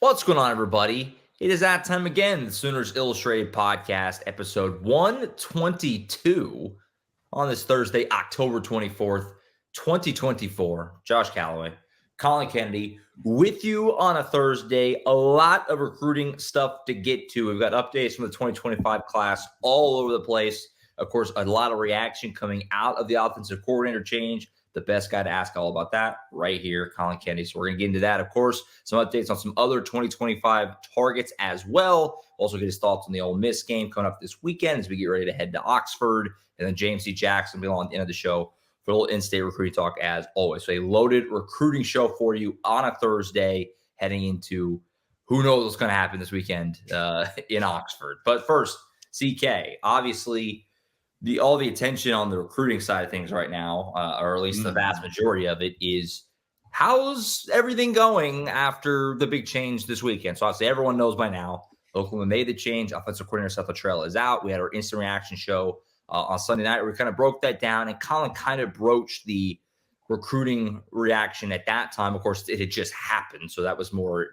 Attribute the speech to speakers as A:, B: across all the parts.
A: What's going on, everybody? It is that time again, the Sooners Illustrated Podcast, episode 122 on this Thursday, October 24th, 2024. Josh Callaway, Collin Kennedy with you on a Thursday. A lot of recruiting stuff to get to. We've got updates from the 2025 class all over the place. Of course, a lot of reaction coming out of the offensive coordinator change. The best guy to ask all about that right here, Collin Kennedy. So we're going to get into that. Of course, some updates on some other 2025 targets as well. Also get his thoughts on the Ole Miss game coming up this weekend as we get ready to head to Oxford. And then James C. Jackson will be on the end of the show for a little in-state recruiting talk as always. So a loaded recruiting show for you on a Thursday heading into who knows what's going to happen this weekend in Oxford. But first, CK, obviously – all the attention on the recruiting side of things right now, or at least the vast majority of it, is how's everything going after the big change this weekend? So obviously everyone knows by now, Oklahoma made the change. Offensive coordinator Seth Luttrell is out. We had our instant reaction show on Sunday night where we kind of broke that down, and Collin kind of broached the recruiting reaction at that time. Of course, it had just happened, so that was more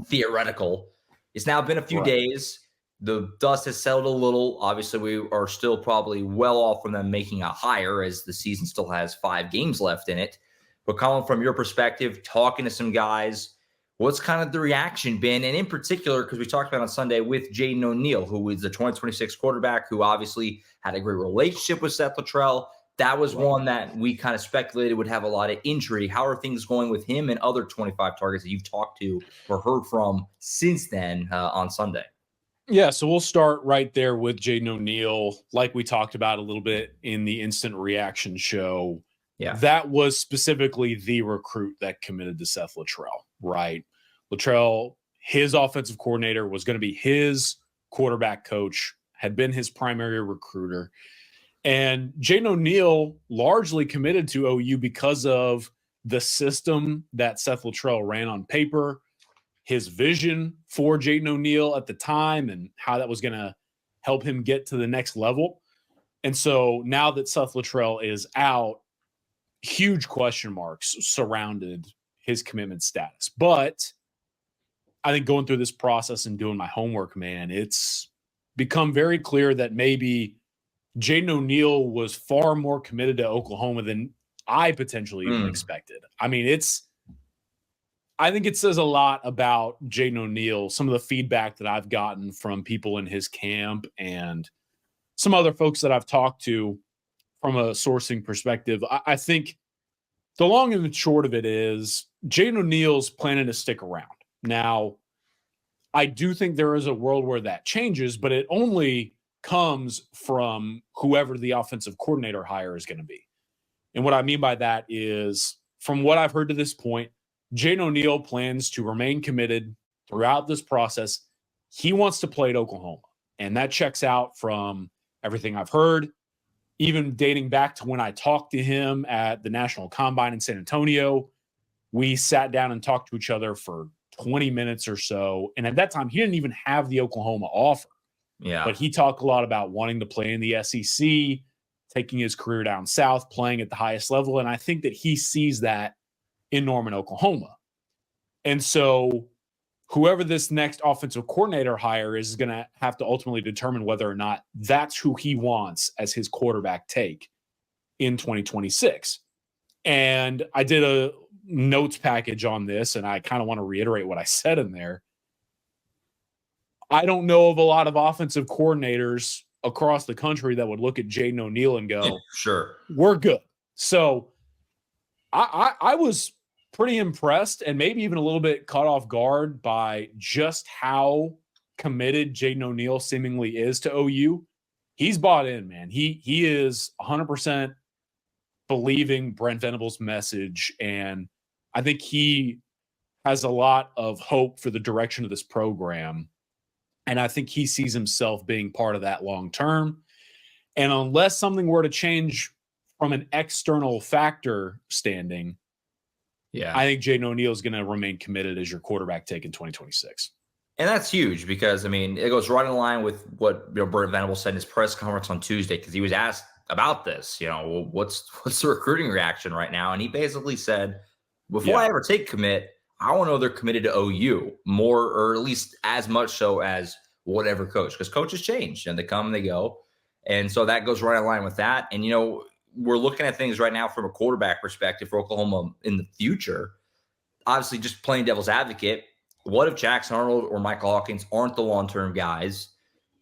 A: theoretical. It's now been a few days. The dust has settled a little. Obviously, we are still probably well off from them making a hire as the season still has 5 games left in it. But Collin, from your perspective, talking to some guys, what's kind of the reaction been? And in particular, because we talked about on Sunday with Jaden O'Neal, who is the 2026 quarterback, who obviously had a great relationship with Seth Luttrell. That was one that we kind of speculated would have a lot of injury. How are things going with him and other 25 targets that you've talked to or heard from since then on Sunday?
B: Yeah, so we'll start right there with Jaden O'Neal, like we talked about a little bit in the instant reaction show.
A: Yeah,
B: that was specifically the recruit that committed to Seth Luttrell, right? Luttrell, his offensive coordinator, was going to be his quarterback coach, had been his primary recruiter. And Jaden O'Neal largely committed to OU because of the system that Seth Luttrell ran on paper, his vision for Jaden O'Neal at the time and how that was going to help him get to the next level. And so now that Seth Luttrell is out, huge question marks surrounded his commitment status. But I think going through this process and doing my homework, man, it's become very clear that maybe Jaden O'Neal was far more committed to Oklahoma than I potentially even expected. I mean, I think it says a lot about Jaden O'Neal, some of the feedback that I've gotten from people in his camp and some other folks that I've talked to from a sourcing perspective. I think the long and the short of it is Jaden O'Neal's planning to stick around. Now, I do think there is a world where that changes, but it only comes from whoever the offensive coordinator hire is going to be. And what I mean by that is, from what I've heard to this point, Jaden O'Neal plans to remain committed throughout this process. He wants to play at Oklahoma, and that checks out from everything I've heard, even dating back to when I talked to him at the National Combine in San Antonio. We sat down and talked to each other for 20 minutes or so, and at that time, he didn't even have the Oklahoma offer.
A: Yeah,
B: but he talked a lot about wanting to play in the SEC, taking his career down south, playing at the highest level, and I think that he sees that in Norman, Oklahoma. And so whoever this next offensive coordinator hire is going to have to ultimately determine whether or not that's who he wants as his quarterback take in 2026. And I did a notes package on this, and I kind of want to reiterate what I said in there. I don't know of a lot of offensive coordinators across the country that would look at Jaden O'Neal and go,
A: sure,
B: we're good. So I was pretty impressed and maybe even a little bit caught off guard by just how committed Jaden O'Neal seemingly is to OU. He's bought in, man. He is 100% believing Brent Venables' message, and I think he has a lot of hope for the direction of this program, and I think he sees himself being part of that long term. And unless something were to change from an external factor standing, I think Jaden O'Neal is going to remain committed as your quarterback take in 2026.
A: And that's huge because, I mean, it goes right in line with what Brent Venables said in his press conference on Tuesday, because he was asked about this, what's the recruiting reaction right now? And he basically said, before I ever take commit, I want to know they're committed to OU more, or at least as much so as whatever coach, because coaches change and they come and they go. And so that goes right in line with that. And, we're looking at things right now from a quarterback perspective for Oklahoma in the future. Obviously, just playing devil's advocate, what if Jackson Arnold or Michael Hawkins aren't the long-term guys?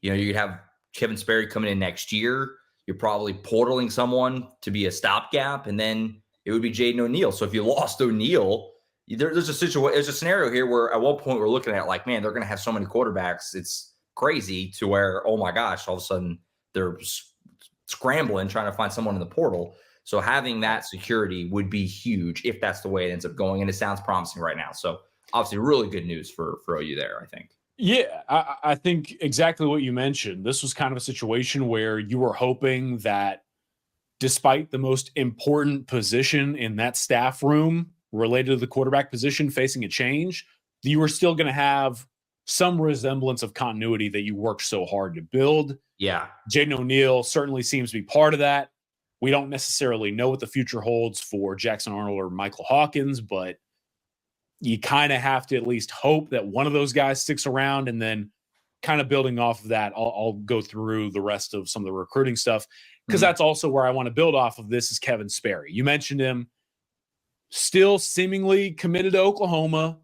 A: You could have Kevin Sperry coming in next year. You're probably portaling someone to be a stopgap, and then it would be Jaden O'Neal. So if you lost O'Neal, there's a scenario here where at one point we're looking at like, man, they're going to have so many quarterbacks. It's crazy to where, oh my gosh, all of a sudden they're scrambling, trying to find someone in the portal. So having that security would be huge if that's the way it ends up going. And it sounds promising right now. So obviously really good news for OU there, I think.
B: Yeah, I think exactly what you mentioned. This was kind of a situation where you were hoping that despite the most important position in that staff room related to the quarterback position facing a change, you were still going to have some resemblance of continuity that you worked so hard to build.
A: Yeah.
B: Jaden O'Neal certainly seems to be part of that. We don't necessarily know what the future holds for Jackson Arnold or Michael Hawkins, but you kind of have to at least hope that one of those guys sticks around. And then kind of building off of that, I'll go through the rest of some of the recruiting stuff, because that's also where I want to build off of this is Kevin Sperry. You mentioned him, still seemingly committed to Oklahoma,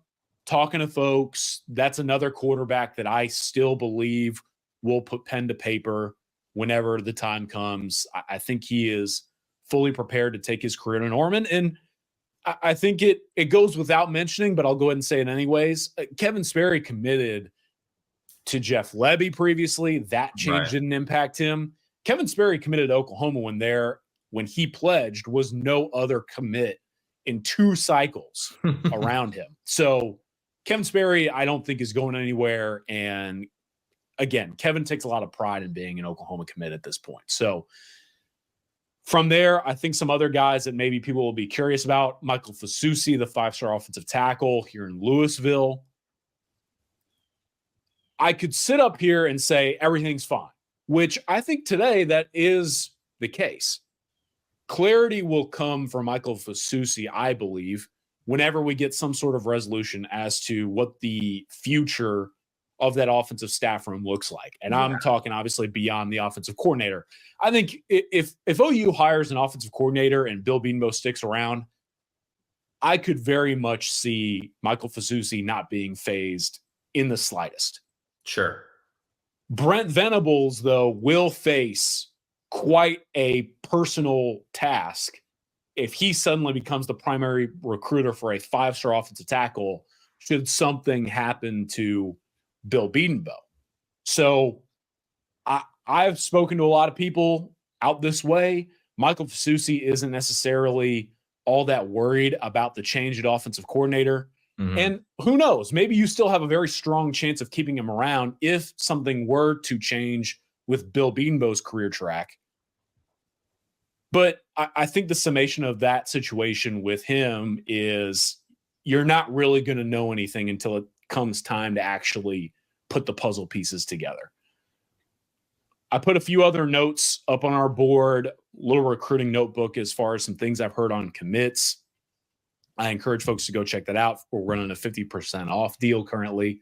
B: talking to folks. That's another quarterback that I still believe will put pen to paper whenever the time comes. I think he is fully prepared to take his career to Norman. And I think it goes without mentioning, but I'll go ahead and say it anyways. Kevin Sperry committed to Jeff Levy previously. That change didn't impact him. Kevin Sperry committed to Oklahoma when he pledged was no other commit in 2 cycles around him. So Kevin Sperry, I don't think is going anywhere. And again, Kevin takes a lot of pride in being an Oklahoma commit at this point. So from there, I think some other guys that maybe people will be curious about, Michael Fasusi, the 5-star offensive tackle here in Louisville. I could sit up here and say everything's fine, which I think today that is the case. Clarity will come for Michael Fasusi, I believe, whenever we get some sort of resolution as to what the future of that offensive staff room looks like. And I'm talking obviously beyond the offensive coordinator. I think if OU hires an offensive coordinator and Bill Bedenbaugh sticks around, I could very much see Michael Fasusi not being phased in the slightest.
A: Sure.
B: Brent Venables, though, will face quite a personal task if he suddenly becomes the primary recruiter for a 5-star offensive tackle should something happen to Bill Bedenbaugh. So I've spoken to a lot of people out this way. Michael Fasusi isn't necessarily all that worried about the change at offensive coordinator. Mm-hmm. And who knows, maybe you still have a very strong chance of keeping him around if something were to change with Bill Bedenbaugh's career track. But I think the summation of that situation with him is you're not really going to know anything until it comes time to actually put the puzzle pieces together. I put a few other notes up on our board, little recruiting notebook as far as some things I've heard on commits. I encourage folks to go check that out. We're running a 50% off deal currently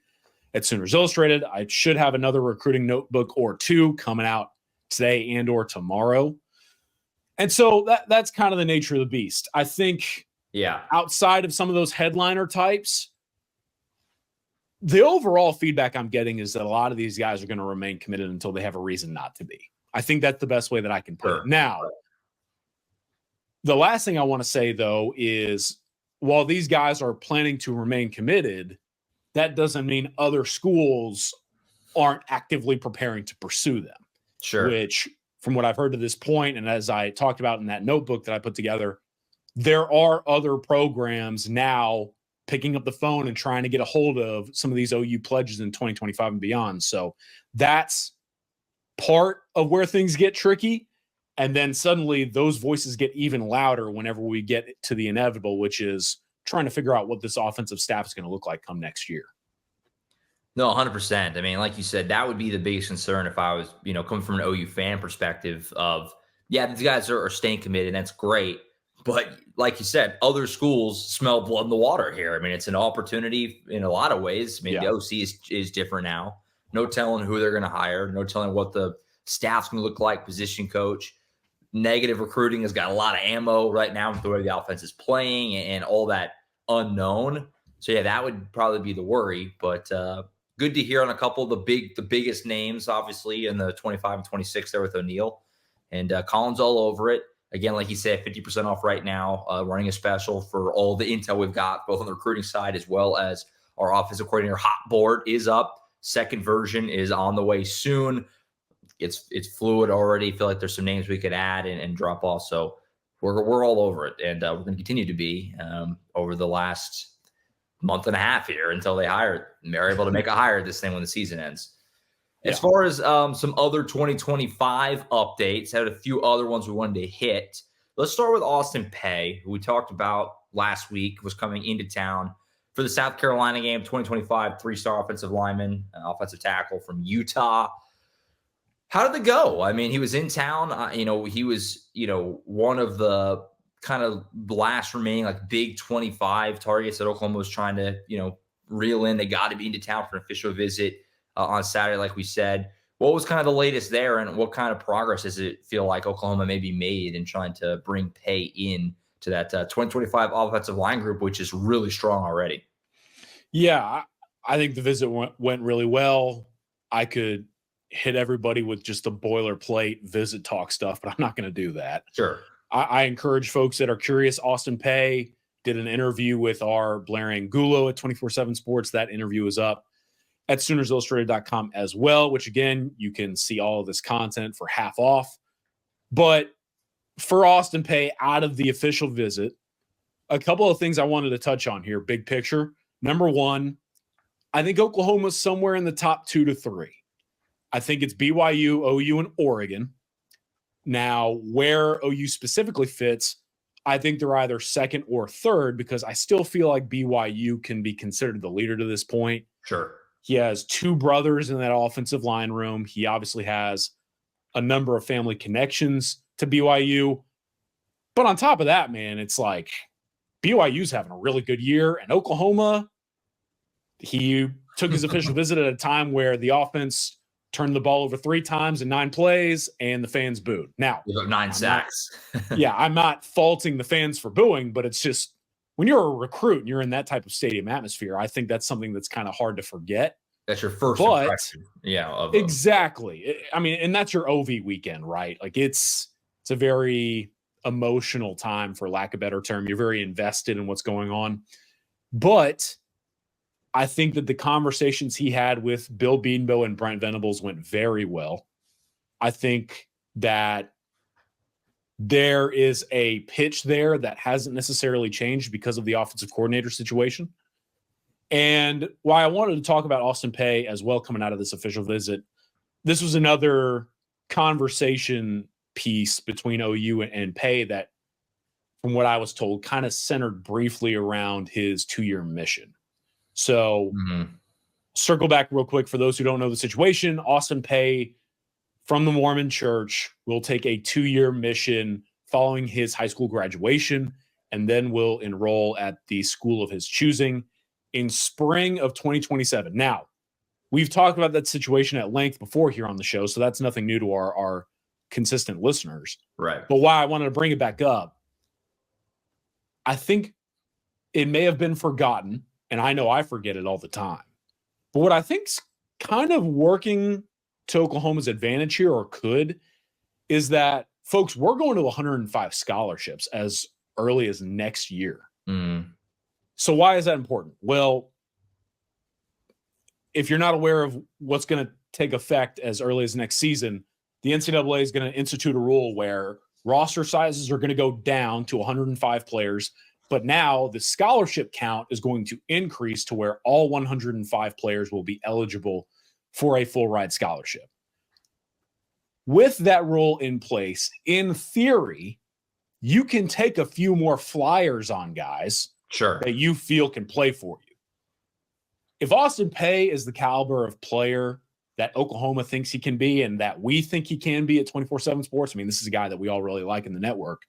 B: at Sooners Illustrated. I should have another recruiting notebook or 2 coming out today and or tomorrow. And so that's kind of the nature of the beast. I think outside of some of those headliner types, the overall feedback I'm getting is that a lot of these guys are going to remain committed until they have a reason not to be. I think that's the best way that I can put it. Now, the last thing I want to say, though, is while these guys are planning to remain committed, that doesn't mean other schools aren't actively preparing to pursue them.
A: Sure.
B: Which, from what I've heard to this point, and as I talked about in that notebook that I put together, there are other programs now picking up the phone and trying to get a hold of some of these OU pledges in 2025 and beyond. So that's part of where things get tricky. And then suddenly those voices get even louder whenever we get to the inevitable, which is trying to figure out what this offensive staff is going to look like come next year.
A: No, 100%. I mean, like you said, that would be the biggest concern if I was, coming from an OU fan perspective of, these guys are staying committed. That's great. But like you said, other schools smell blood in the water here. I mean, it's an opportunity in a lot of ways. I mean, the OC is different now. No telling who they're going to hire. No telling what the staff's going to look like, position coach. Negative recruiting has got a lot of ammo right now with the way the offense is playing and all that unknown. So, yeah, that would probably be the worry. But good to hear on a couple of the biggest names, obviously, in the 25 and 26 there with O'Neal. And Collin's all over it. Again, like he said, 50% off right now, running a special for all the intel we've got, both on the recruiting side as well as our offensive coordinator hot board is up. Second version is on the way soon. It's fluid already. Feel like there's some names we could add and drop off. So we're all over it, and we're going to continue to be over the last month and a half here until they're able to make a hire this thing when the season ends. As far as some other 2025 updates, had a few other ones we wanted to hit. Let's start with Austin Peay, who we talked about last week, was coming into town for the South Carolina game, 2025, three-star offensive lineman, offensive tackle from Utah. How did it go? I mean, he was in town. He was, one of the kind of last remaining like big 25 targets that Oklahoma was trying to, reel in. They got to be into town for an official visit on Saturday, like we said. What was kind of the latest there, and what kind of progress does it feel like Oklahoma maybe made in trying to bring Peay in to that 2025 offensive line group, which is really strong already?
B: Yeah, I think the visit went really well. I could hit everybody with just the boilerplate visit talk stuff, but I'm not going to do that.
A: Sure.
B: I encourage folks that are curious. Austin Peay did an interview with our Blair Angulo at 24/7 Sports. That interview is up at SoonersIllustrated.com as well, which, again, you can see all of this content for half off. But for Austin Peay, out of the official visit, a couple of things I wanted to touch on here, big picture. Number one, I think Oklahoma's somewhere in the top 2 to 3. I think it's BYU, OU, and Oregon. Now, where OU specifically fits, I think they're either second or third, because I still feel like BYU can be considered the leader to this point.
A: Sure.
B: He has 2 brothers in that offensive line room. He obviously has a number of family connections to BYU. But on top of that, man, it's like BYU's having a really good year. And Oklahoma, he took his official visit at a time where the offense turned the ball over 3 times in 9 plays, and the fans booed. Now,
A: 9 sacks.
B: I'm not faulting the fans for booing, but it's just, when you're a recruit and you're in that type of stadium atmosphere, I think that's something that's kind of hard to forget.
A: That's your first impression. Yeah,
B: exactly. I mean, and that's your OV weekend, right? Like it's a very emotional time, for lack of a better term. You're very invested in what's going on. But I think that the conversations he had with Bill Beanbo and Brent Venables went very well. I think that there is a pitch there that hasn't necessarily changed because of the offensive coordinator situation. And why I wanted to talk about Austin Peay as well coming out of this official visit, this was another conversation piece between OU and Peay that, from what I was told, kind of centered briefly around his 2-year mission. So circle back real quick for those who don't know the situation. Austin Peay from the Mormon Church will take a 2-year mission following his high school graduation, and then will enroll at the school of his choosing in spring of 2027. Now, we've talked about that situation at length before here on the show, so that's nothing new to our consistent listeners.
A: Right.
B: But why I wanted to bring it back up, I think it may have been forgotten, and I know I forget it all the time. But what I think's kind of working to Oklahoma's advantage here, or could, is that, folks, we're going to 105 scholarships as early as next year. So why is that important? Well, if you're not aware of what's going to take effect as early as next season, the NCAA is going to institute a rule where roster sizes are going to go down to 105 players, but now the scholarship count is going to increase to where all 105 players will be eligible for a full ride scholarship. With that rule in place, in theory, you can take a few more flyers on guys that you feel can play for you. If Austin Peay is the caliber of player that Oklahoma thinks he can be, and that we think he can be at 24/7 Sports, I mean, this is a guy that we all really like in the network.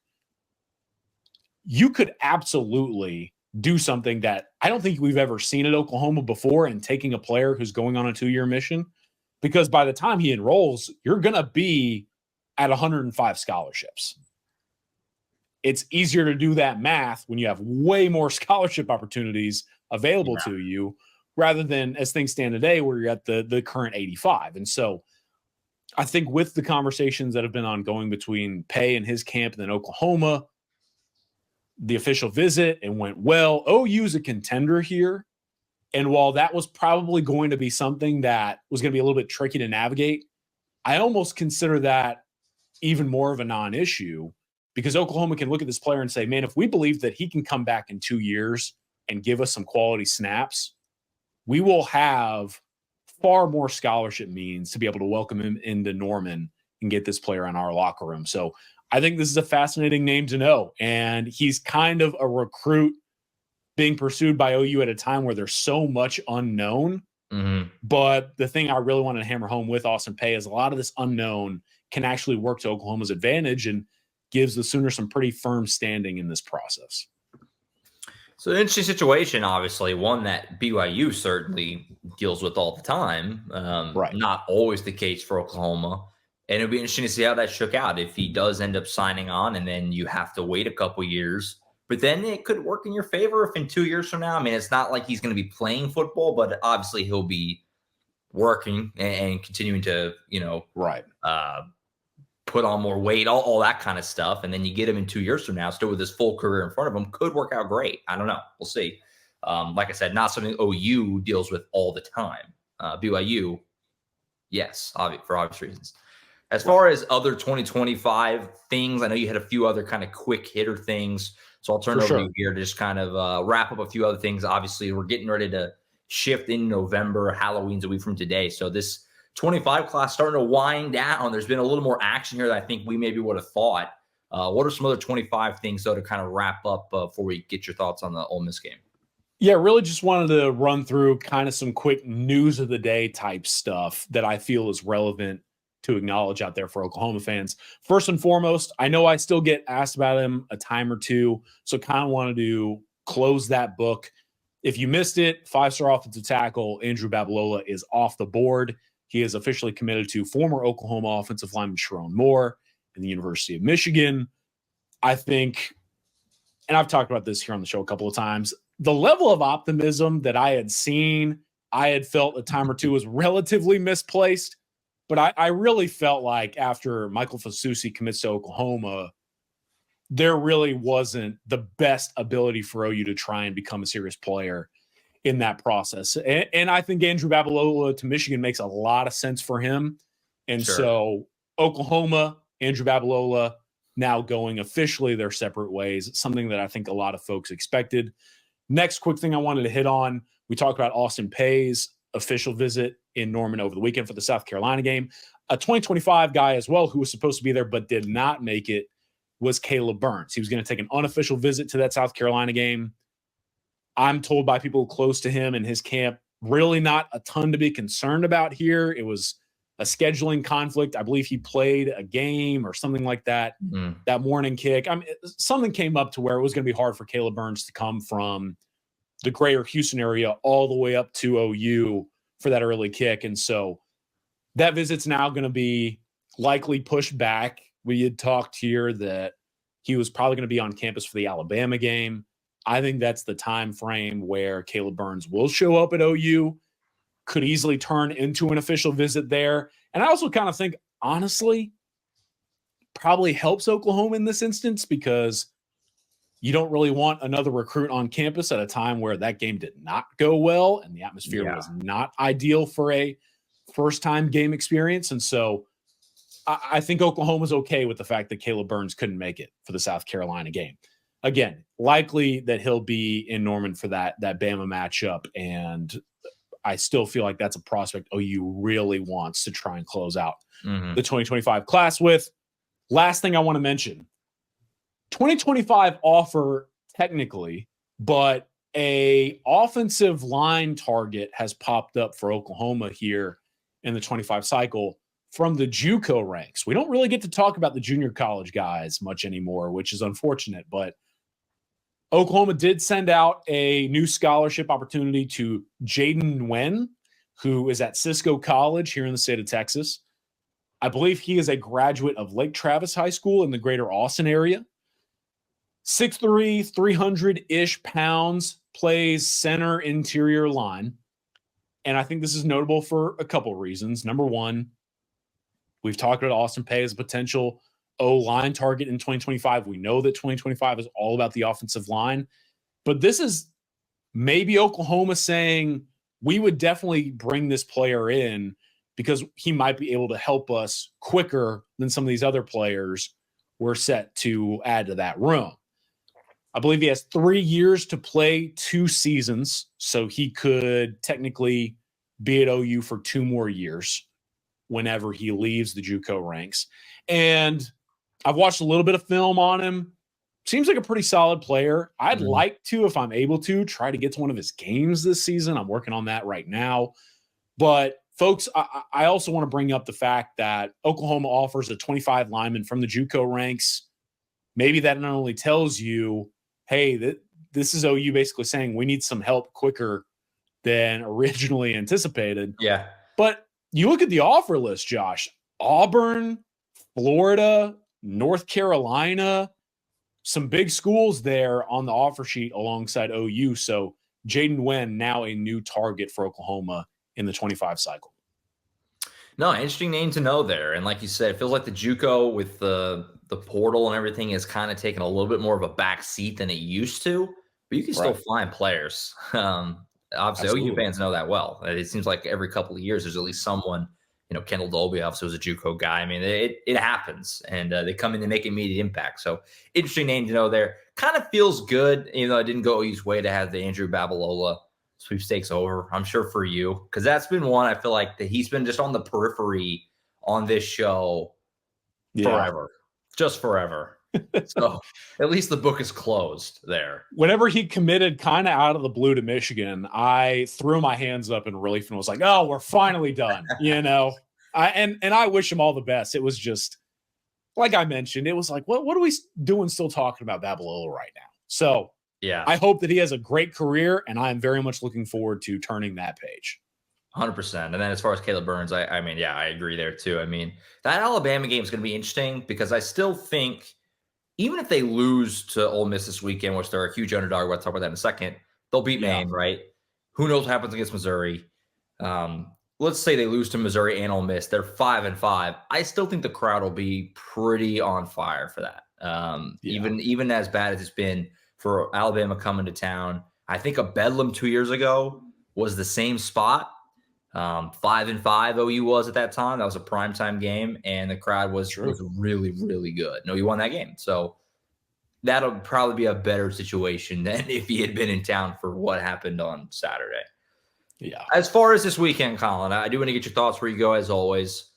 B: you could absolutely do something that I don't think we've ever seen at Oklahoma before, and taking a player who's going on a 2-year mission, because by the time he enrolls, you're going to be at 105 scholarships. It's easier to do that math when you have way more scholarship opportunities available to you, rather than as things stand today where you're at the current 85. And so I think with the conversations that have been ongoing between Pay and his camp and then Oklahoma, the official visit, and went well. OU is a contender here. And while that was probably going to be something that was going to be a little bit tricky to navigate, I almost consider that even more of a non-issue, because Oklahoma can look at this player and say, man, if we believe that he can come back in 2 years and give us some quality snaps, we will have far more scholarship means to be able to welcome him into Norman and get this player in our locker room. So I think this is a fascinating name to know. And he's kind of a recruit being pursued by OU at a time where there's so much unknown.
A: Mm-hmm.
B: But the thing I really want to hammer home with Austin Pay is a lot of this unknown can actually work to Oklahoma's advantage and gives the Sooners some pretty firm standing in this process.
A: So an interesting situation, obviously, one that BYU certainly deals with all the time.
B: Right.
A: Not always the case for Oklahoma. And it'll be interesting to see how that shook out if he does end up signing on and then you have to wait a couple years. But then it could work in your favor if in 2 years from now, I mean, it's not like he's going to be playing football, but obviously he'll be working and continuing to,
B: right,
A: put on more weight, all that kind of stuff. And then you get him in 2 years from now, still with his full career in front of him, could work out great. I don't know. We'll see. Like I said, not something OU deals with all the time. BYU, yes, for obvious reasons. As far as other 2025 things, I know you had a few other kind of quick hitter things. So I'll turn it over to you here to just kind of wrap up a few other things. Obviously, we're getting ready to shift in November. Halloween's a week from today. So this 25 class starting to wind down. There's been a little more action here that I think we maybe would have thought. What are some other 25 things, though, to kind of wrap up before we get your thoughts on the Ole Miss game?
B: Yeah, really just wanted to run through kind of some quick news of the day type stuff that I feel is relevant to acknowledge out there for Oklahoma fans. First and foremost, I know I still get asked about him a time or two, so kind of wanted to close that book. If you missed it, 5-star offensive tackle Andrew Babalola is off the board. He is officially committed to former Oklahoma offensive lineman Sharon Moore in the University of Michigan. I think, and I've talked about this here on the show a couple of times, the level of optimism that I had seen, I had felt a time or two was relatively misplaced. But I really felt like after Michael Fasusi commits to Oklahoma, there really wasn't the best ability for OU to try and become a serious player in that process. And I think Andrew Babalola to Michigan makes a lot of sense for him. And so Oklahoma, Andrew Babalola now going officially their separate ways. It's something that I think a lot of folks expected. Next quick thing I wanted to hit on, we talked about Austin Pay's official visit in Norman over the weekend for the South Carolina game. A 2025 guy as well who was supposed to be there but did not make it was Caleb Burns. He was going to take an unofficial visit to that South Carolina game. I'm told by people close to him and his camp, really not a ton to be concerned about here. It was a scheduling conflict. I believe he played a game or something like that that morning kick. I mean, something came up to where it was going to be hard for Caleb Burns to come from the greater Houston area all the way up to OU for that early kick. And so that visit's now going to be likely pushed back. We had talked here that he was probably going to be on campus for the Alabama game. I think that's the time frame where Caleb Burns will show up at OU, could easily turn into an official visit there. And I also kind of think, honestly, probably helps Oklahoma in this instance because you don't really want another recruit on campus at a time where that game did not go well and the atmosphere was not ideal for a first-time game experience. And so I think Oklahoma's okay with the fact that Caleb Burns couldn't make it for the South Carolina game. Again, likely that he'll be in Norman for that Bama matchup, and I still feel like that's a prospect OU really wants to try and close out the 2025 class with. Last thing I want to mention, 2025 offer technically, but a offensive line target has popped up for Oklahoma here in the 25 cycle from the JUCO ranks. We don't really get to talk about the junior college guys much anymore, which is unfortunate, but Oklahoma did send out a new scholarship opportunity to Jaden O'Neal, who is at Cisco College here in the state of Texas. I believe he is a graduate of Lake Travis High School in the greater Austin area. 6'3", 300-ish pounds, plays center interior line. And I think this is notable for a couple of reasons. Number one, we've talked about Austin Peay as a potential O-line target in 2025. We know that 2025 is all about the offensive line. But this is maybe Oklahoma saying, we would definitely bring this player in because he might be able to help us quicker than some of these other players we're set to add to that room. I believe he has 3 years to play 2 seasons, so he could technically be at OU for 2 more years whenever he leaves the JUCO ranks. And I've watched a little bit of film on him. Seems like a pretty solid player. I'd like to, if I'm able to, try to get to one of his games this season. I'm working on that right now. But, folks, I also want to bring up the fact that Oklahoma offers a 25 lineman from the JUCO ranks. Maybe that not only tells you, hey, this is OU basically saying we need some help quicker than originally anticipated.
A: Yeah.
B: But you look at the offer list, Josh. Auburn, Florida, North Carolina, some big schools there on the offer sheet alongside OU. So Jaden O'Neal now a new target for Oklahoma in the 25 cycle.
A: No, interesting name to know there. And like you said, it feels like the JUCO with the portal and everything is kind of taking a little bit more of a back seat than it used to. But you can still find players. Obviously,
B: Absolutely.
A: OU fans know that well. It seems like every couple of years there's at least someone. Kendall Dolby obviously was a JUCO guy. I mean, it happens, and they come in and make immediate impact. So interesting name to know there. Kind of feels good, even though it didn't go OU's way to have the Andrew Babalola sweepstakes over. I'm sure for you, because that's been one I feel like that he's been just on the periphery on this show forever, just forever. So at least the book is closed there.
B: Whenever he committed kind of out of the blue to Michigan, I threw my hands up in relief and was like, oh, we're finally done. And I wish him all the best. It was just, like I mentioned, it was like, what are we doing still talking about Babalola right now? So
A: yeah,
B: I hope that he has a great career, and I'm very much looking forward to turning that page.
A: 100%. And then as far as Caleb Burns, I mean, yeah, I agree there too. I mean, that Alabama game is going to be interesting because I still think even if they lose to Ole Miss this weekend, which they're a huge underdog, we'll talk about that in a second, they'll beat Maine, right? Who knows what happens against Missouri? Let's say they lose to Missouri and Ole Miss. They're 5-5. I still think the crowd will be pretty on fire for that. Even as bad as it's been for Alabama coming to town. I think a Bedlam 2 years ago was the same spot. 5-5 OU was at that time. That was a primetime game, and the crowd was really, really good. No, he won that game. So that'll probably be a better situation than if he had been in town for what happened on Saturday.
B: Yeah.
A: As far as this weekend, Collin, I do want to get your thoughts where you go as always.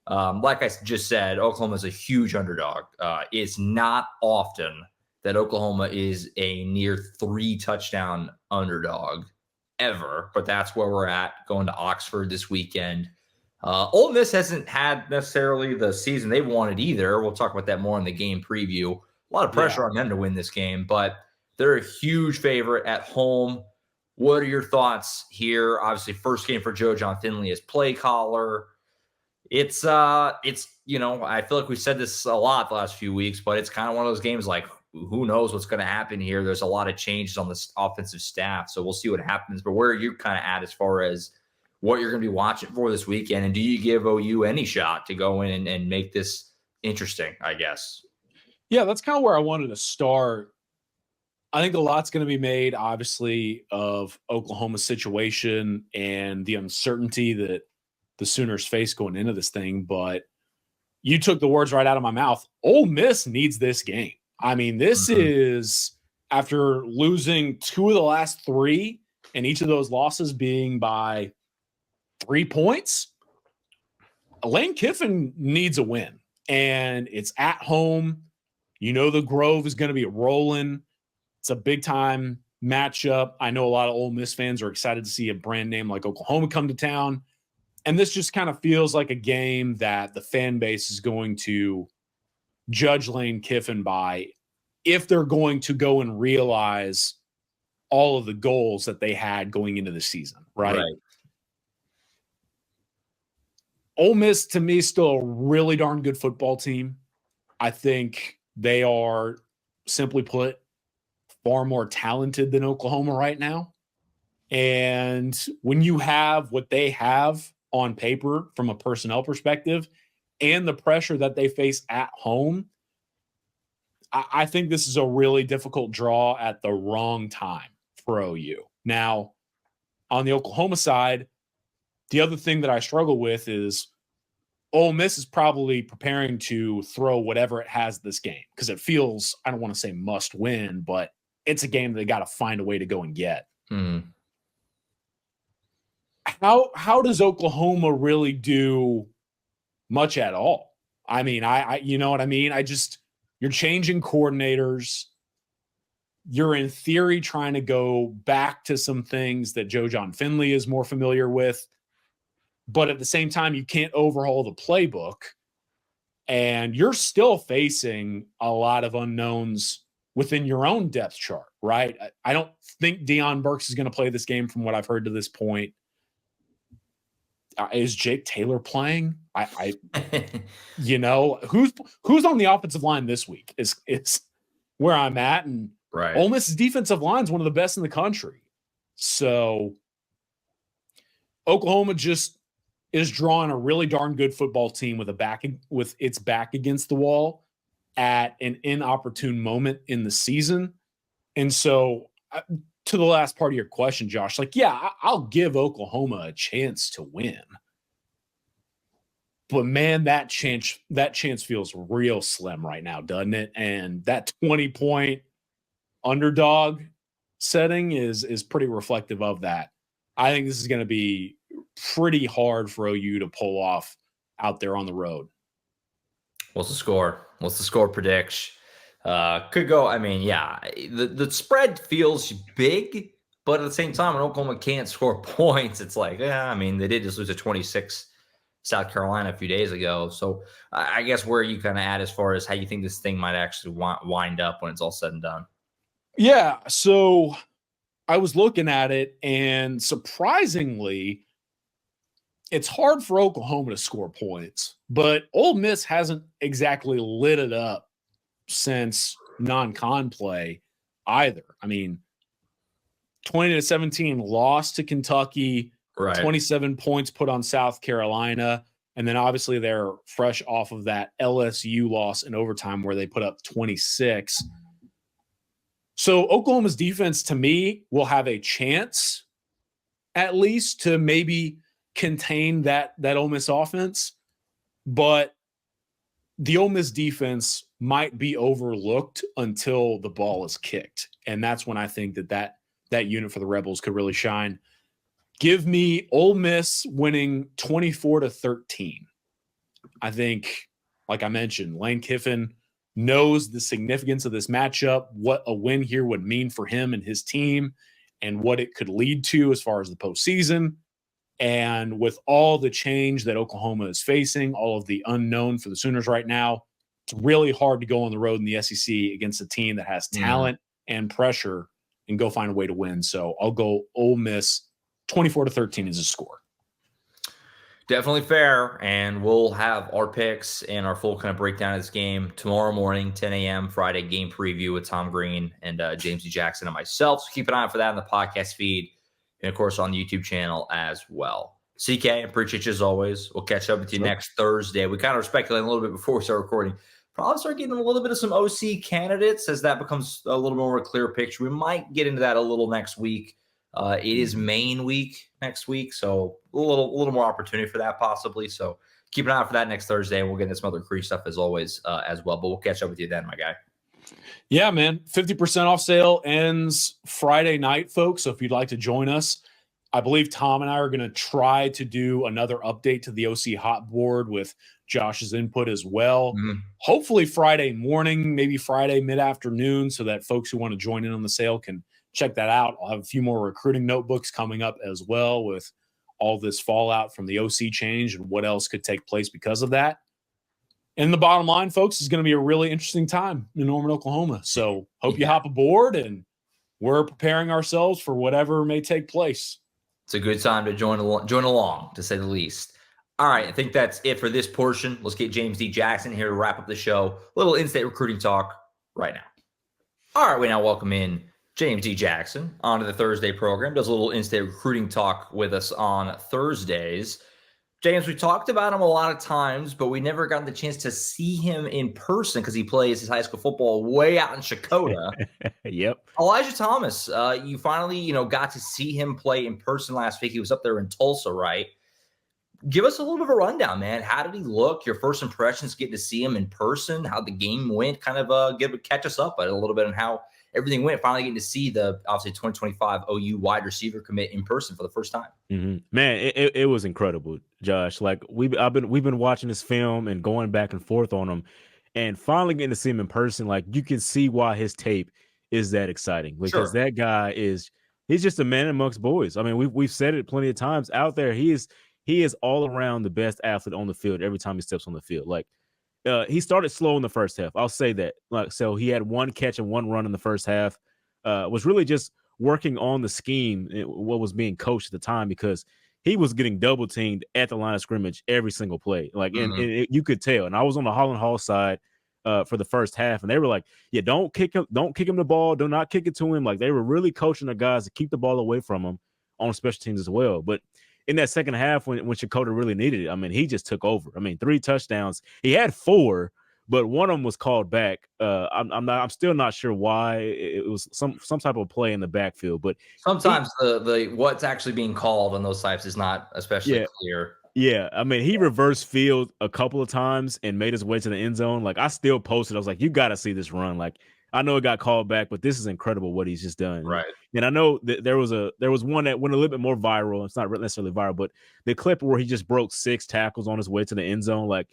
A: Like I just said, Oklahoma is a huge underdog. It's not often that Oklahoma is a near 3-touchdown underdog ever, but that's where we're at going to Oxford this weekend. Ole Miss hasn't had necessarily the season they wanted either. We'll talk about that more in the game preview. A lot of pressure on them to win this game, but they're a huge favorite at home. What are your thoughts here? Obviously, first game for Joe John Finley as play caller. It's I feel like we've said this a lot the last few weeks, but it's kind of one of those games like, who knows what's going to happen here? There's a lot of changes on this offensive staff, so we'll see what happens. But where are you kind of at as far as what you're going to be watching for this weekend? And do you give OU any shot to go in and make this interesting, I guess?
B: Yeah, that's kind of where I wanted to start. I think a lot's going to be made, obviously, of Oklahoma's situation and the uncertainty that the Sooners face going into this thing. But you took the words right out of my mouth. Ole Miss needs this game. I mean, this is after losing 2 of the last 3, and each of those losses being by 3 points. Lane Kiffin needs a win, and it's at home. The Grove is going to be rolling. It's a big-time matchup. I know a lot of Ole Miss fans are excited to see a brand name like Oklahoma come to town, and this just kind of feels like a game that the fan base is going to judge Lane Kiffin by if they're going to go and realize all of the goals that they had going into the season, right? Ole Miss, to me, is still a really darn good football team. I think they are, simply put, far more talented than Oklahoma right now. And when you have what they have on paper from a personnel perspective and the pressure that they face at home, I think this is a really difficult draw at the wrong time for OU. Now, on the Oklahoma side, the other thing that I struggle with is Ole Miss is probably preparing to throw whatever it has this game because it feels, I don't want to say must win, but it's a game they got to find a way to go and get. How does Oklahoma really do much at all? I mean, I you know what I mean? You're changing coordinators. You're in theory trying to go back to some things that Joe John Finley is more familiar with. But at the same time, you can't overhaul the playbook. And you're still facing a lot of unknowns within your own depth chart, right? I don't think Deion Burks is going to play this game from what I've heard to this point. Is Jake Taylor playing? You know, who's on the offensive line this week is where I'm at. And Ole Miss's defensive line is one of the best in the country. So Oklahoma just is drawing a really darn good football team with its back against the wall at an inopportune moment in the season. And so to the last part of your question, Josh, I'll give Oklahoma a chance to win. But man, that chance feels real slim right now, doesn't it? And that 20-point underdog setting is pretty reflective of that. I think this is going to be pretty hard for OU to pull off out there on the road.
A: What's the score? What's the score prediction? Could go, I mean, yeah, the spread feels big, but at the same time, when Oklahoma can't score points, it's like, yeah, I mean, they did just lose to 26 South Carolina a few days ago. So I guess where are you kind of at as far as how you think this thing might actually wind up when it's all said and done?
B: Yeah, so I was looking at it, and surprisingly, it's hard for Oklahoma to score points, but Ole Miss hasn't exactly lit it up since non-con play either. I mean, 20-17 loss to Kentucky, 27 points put on South Carolina, and then obviously they're fresh off of that LSU loss in overtime where they put up 26. So Oklahoma's defense, to me, will have a chance at least to maybe contain that Ole Miss offense, but the Ole Miss defense might be overlooked until the ball is kicked. And that's when I think that unit for the Rebels could really shine. Give me Ole Miss winning 24-13. I think, like I mentioned, Lane Kiffin knows the significance of this matchup, what a win here would mean for him and his team, and what it could lead to as far as the postseason. And with all the change that Oklahoma is facing, all of the unknown for the Sooners right now, it's really hard to go on the road in the SEC against a team that has talent and pressure and go find a way to win. So I'll go Ole Miss 24-13 is a score.
A: Definitely fair. And we'll have our picks and our full kind of breakdown of this game tomorrow morning, 10 a.m. Friday game preview with Tom Green and James E. Jackson and myself. So keep an eye out for that in the podcast feed and, of course, on the YouTube channel as well. CK, appreciate you as always. We'll catch up with you next Thursday. We kind of were speculating a little bit before we start recording. Probably start getting a little bit of some OC candidates as that becomes a little more of a clear picture. We might get into that a little next week. It is main week next week, so a little more opportunity for that possibly. So keep an eye out for that next Thursday, and we'll get into some other Creed stuff as always as well. But we'll catch up with you then, my guy.
B: Yeah, man. 50% off sale ends Friday night, folks. So if you'd like to join us, I believe Tom and I are going to try to do another update to the OC Hot Board with Josh's input as well. Hopefully Friday morning, maybe Friday mid-afternoon, so that folks who want to join in on the sale can check that out. I'll have a few more recruiting notebooks coming up as well with all this fallout from the OC change and what else could take place because of that. And the bottom line, folks, is going to be a really interesting time in Norman, Oklahoma. So hope you hop aboard, and we're preparing ourselves for whatever may take place.
A: It's a good time to join along, to say the least. All right, I think that's it for this portion. Let's get James D. Jackson here to wrap up the show. A little in-state recruiting talk right now. All right, we now welcome in James D. Jackson onto the Thursday program. Does a little in-state recruiting talk with us on Thursdays. James, we talked about him a lot of times, but we never got the chance to see him in person because he plays his high school football way out in Chakotah.
B: Yep.
A: Elijah Thomas, you finally, got to see him play in person last week. He was up there in Tulsa, right? Give us a little bit of a rundown, man. How did he look? Your first impressions, getting to see him in person, how the game went, kind of catch us up a little bit on how everything went. Finally getting to see the, obviously, 2025 OU wide receiver commit in person for the first time.
C: Mm-hmm. Man, it was incredible, Josh. Like we've been watching this film and going back and forth on him, and finally getting to see him in person. Like you can see why his tape is that exciting, because that guy he's just a man amongst boys. I mean, we've said it plenty of times out there. He is all around the best athlete on the field every time he steps on the field. Like he started slow in the first half. I'll say that. Like, so he had one catch and one run in the first half. Was really just working on the scheme, what was being coached at the time, because he was getting double teamed at the line of scrimmage every single play. Like, and you could tell. And I was on the Holland Hall side for the first half, and they were like, "Yeah, don't kick him the ball. Do not kick it to him." Like they were really coaching the guys to keep the ball away from him on special teams as well. But in that second half, when Chakotah really needed it, I mean, he just took over. I mean, 3 touchdowns. He had 4, but one of them was called back. I'm still not sure why. It was some type of play in the backfield. But
A: sometimes the what's actually being called on those types is not especially clear.
C: Yeah, I mean, he reversed field a couple of times and made his way to the end zone. Like I still posted, I was like, "You got to see this run." Like I know it got called back, but this is incredible what he's just done.
A: Right.
C: And I know that there was one that went a little bit more viral. It's not necessarily viral, but the clip where he just broke 6 tackles on his way to the end zone. Like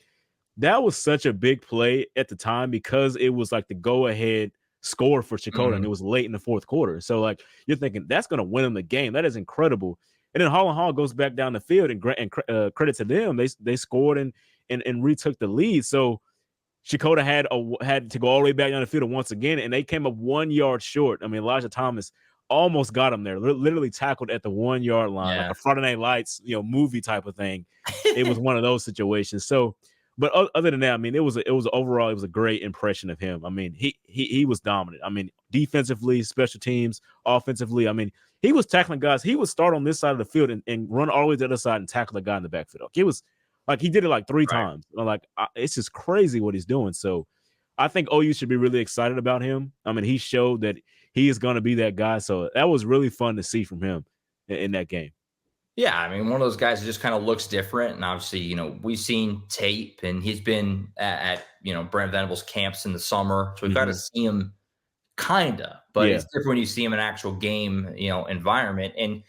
C: that was such a big play at the time because it was like the go-ahead score for Chakotah, and it was late in the fourth quarter. So like you're thinking that's going to win him the game. That is incredible. And then Holland Hall goes back down the field, and credit to them, they scored and retook the lead. So Chakotah had to go all the way back down the field once again, and they came up 1 yard short. I mean, Elijah Thomas almost got him there, literally tackled at the 1 yard line, like a Friday Night Lights, movie type of thing. It was one of those situations. So, but other than that, I mean, it was a great impression of him. I mean, he was dominant. I mean, defensively, special teams, offensively. I mean, he was tackling guys. He would start on this side of the field and run all the way to the other side and tackle the guy in the backfield. It was like he did it like 3 times. Like it's just crazy what he's doing. So I think OU should be really excited about him. I mean, he showed that he is going to be that guy. So that was really fun to see from him in that game.
A: Yeah, I mean, one of those guys that just kind of looks different. And obviously, we've seen tape, and he's been at Brent Venables camps in the summer. So we've got to see him kind of, but it's different when you see him in an actual game, environment. And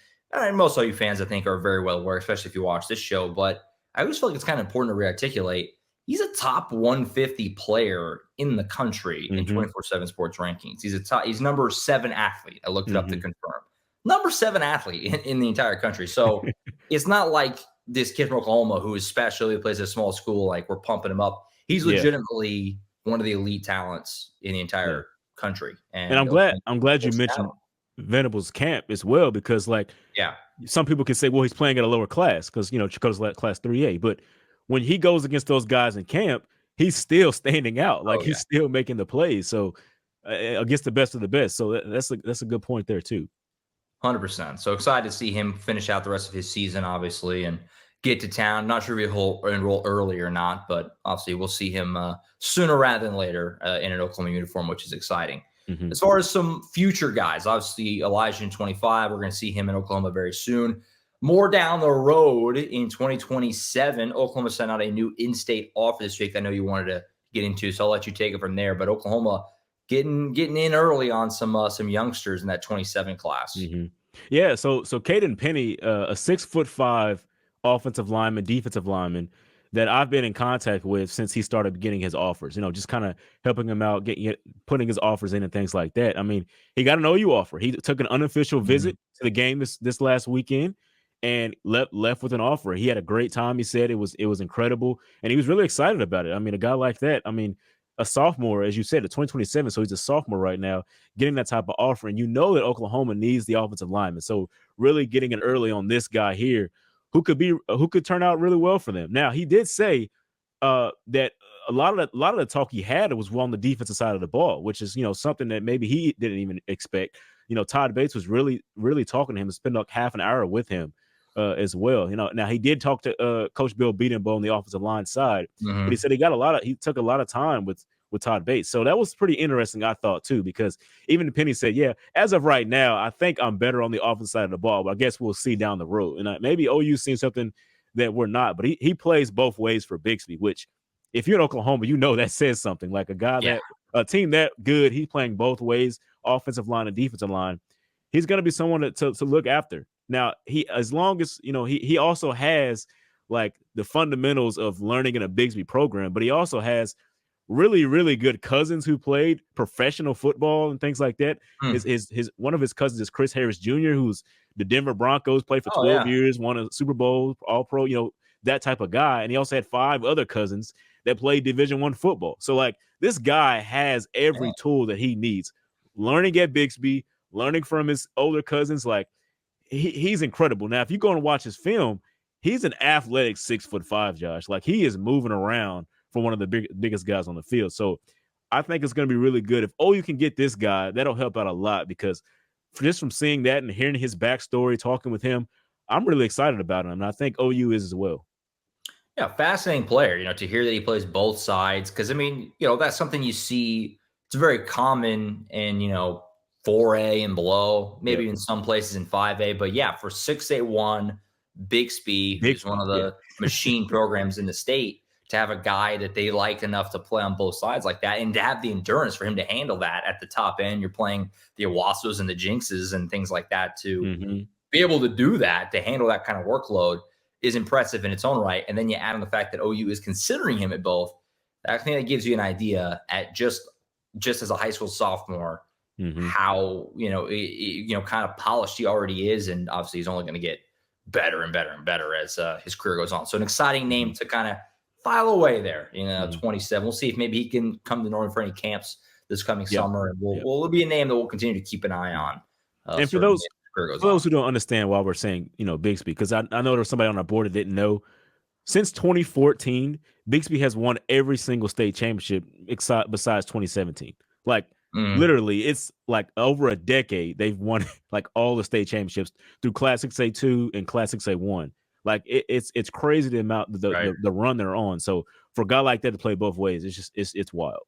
A: most OU fans, I think, are very well aware, especially if you watch this show. But I always feel like it's kind of important to rearticulate. He's a top 150 player in the country in 24/7 Sports rankings. He's number 7 athlete. I looked it up to confirm. Number 7 athlete in the entire country. So it's not like this kid from Oklahoma who is special. He plays at a small school. Like we're pumping him up. He's legitimately one of the elite talents in the entire country. And
C: I'm glad you mentioned Venables' camp as well, because some people can say, well, he's playing at a lower class because Chakotah's class 3A. But when he goes against those guys in camp, he's still standing out. Like he's still making the plays. So against the best of the best. So that's a good point there too.
A: 100%. So excited to see him finish out the rest of his season, obviously, and get to town. Not sure if he'll enroll early or not, but obviously we'll see him sooner rather than later in an Oklahoma uniform, which is exciting. As far as some future guys, obviously Elijah in 25, we're going to see him in Oklahoma very soon. More down the road in 2027, Oklahoma sent out a new in-state offer this week. I know you wanted to get into, so I'll let you take it from there. But Oklahoma getting in early on some youngsters in that 27 class.
C: Yeah, so Caden Penny, a 6'5" offensive lineman, defensive lineman that I've been in contact with since he started getting his offers, just kind of helping him out, putting his offers in and things like that. I mean, he got an OU offer. He took an unofficial visit to the game this last weekend, and left with an offer. He had a great time. He said it was incredible, and he was really excited about it. I mean, a guy like that, I mean, a sophomore, as you said, a 2027, so he's a sophomore right now, getting that type of offer, and you know that Oklahoma needs the offensive lineman. So really getting it early on this guy here, who could turn out really well for them. Now, he did say that a lot of the talk he had was on the defensive side of the ball, which is, something that maybe he didn't even expect. Todd Bates was really, really talking to him and spent like half an hour with him as well. Now he did talk to Coach Bill Bedenbaugh on the offensive line side, but he said he took a lot of time with Todd Bates. So that was pretty interesting, I thought, too, because even Penny said, yeah, as of right now, I think I'm better on the offensive side of the ball, but I guess we'll see down the road. And maybe OU's seen something that we're not, but he plays both ways for Bixby, which if you're in Oklahoma, that says something. Like a team that good, he's playing both ways, offensive line and defensive line. He's going to be someone to look after. Now, as long as, he also has like the fundamentals of learning in a Bixby program, but he also has really, really good cousins who played professional football and things like that. His one of his cousins is Chris Harris Jr., who's the Denver Broncos, played for 12 years, won a Super Bowl, All-Pro, that type of guy. And he also had 5 other cousins that played Division I football. So, like, this guy has every tool that he needs. Learning at Bixby, learning from his older cousins, like, he's incredible. Now, if you go and watch his film, he's an athletic 6'5", Josh. Like, he is moving around for one of the biggest guys on the field. So I think it's going to be really good. If you can get this guy, that'll help out a lot, because just from seeing that and hearing his backstory, talking with him, I'm really excited about him. And I think OU is as well.
A: Yeah, fascinating player, to hear that he plays both sides. Because, I mean, that's something you see. It's very common in, 4A and below, maybe in some places in 5A. But, yeah, for 6'1", Bixby, who's one of the machine programs in the state, to have a guy that they like enough to play on both sides like that, and to have the endurance for him to handle that at the top end. You're playing the Owasos and the Jinxes and things like that to be able to do that, to handle that kind of workload is impressive in its own right. And then you add on the fact that OU is considering him at both. I think that gives you an idea at just as a high school sophomore, how, kind of polished he already is. And obviously he's only going to get better and better and better as his career goes on. So an exciting name to kind of file away there, 27. We'll see if maybe he can come to Norman for any camps this coming summer. And we'll be a name that we'll continue to keep an eye on.
C: And for those who don't understand why we're saying, Bixby, because I know there's somebody on our board that didn't know. Since 2014, Bixby has won every single state championship besides 2017. Like, literally, it's like over a decade they've won like all the state championships through Class 6A2 and Class 6A1. Like, it's crazy the amount the run they're on. So for a guy like that to play both ways, it's wild.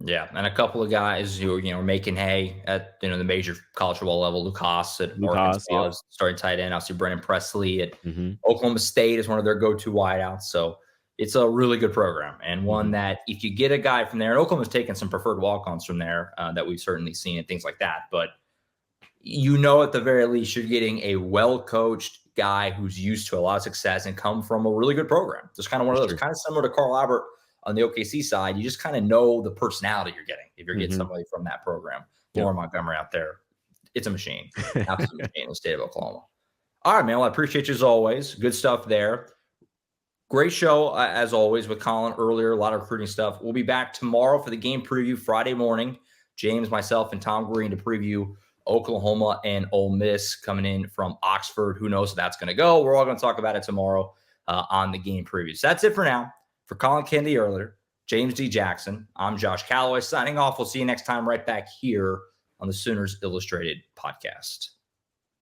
A: Yeah, and a couple of guys who are making hay at the major college football level. Lucas at Arkansas is starting tight end. Obviously, Brennan Presley at Oklahoma State is one of their go-to wideouts. So it's a really good program, and one that if you get a guy from there, and Oklahoma's taken some preferred walk-ons from there that we've certainly seen and things like that. But at the very least, you're getting a well-coached guy who's used to a lot of success and come from a really good program. Just kind of one of those, kind of similar to Carl Albert on the OKC side. You just kind of know the personality you're getting if you're getting somebody from that program. Lauren Montgomery out there, it's a machine. Absolute machine in the state of Oklahoma. All right, man. Well, I appreciate you as always. Good stuff there. Great show, as always, with Collin earlier. A lot of recruiting stuff. We'll be back tomorrow for the game preview Friday morning. James, myself, and Tom Green to preview Oklahoma and Ole Miss coming in from Oxford. Who knows if that's going to go? We're all going to talk about it tomorrow on the game preview. So that's it for now. For Collin Kennedy earlier, James D. Jackson, I'm Josh Callaway signing off. We'll see you next time right back here on the Sooners Illustrated podcast.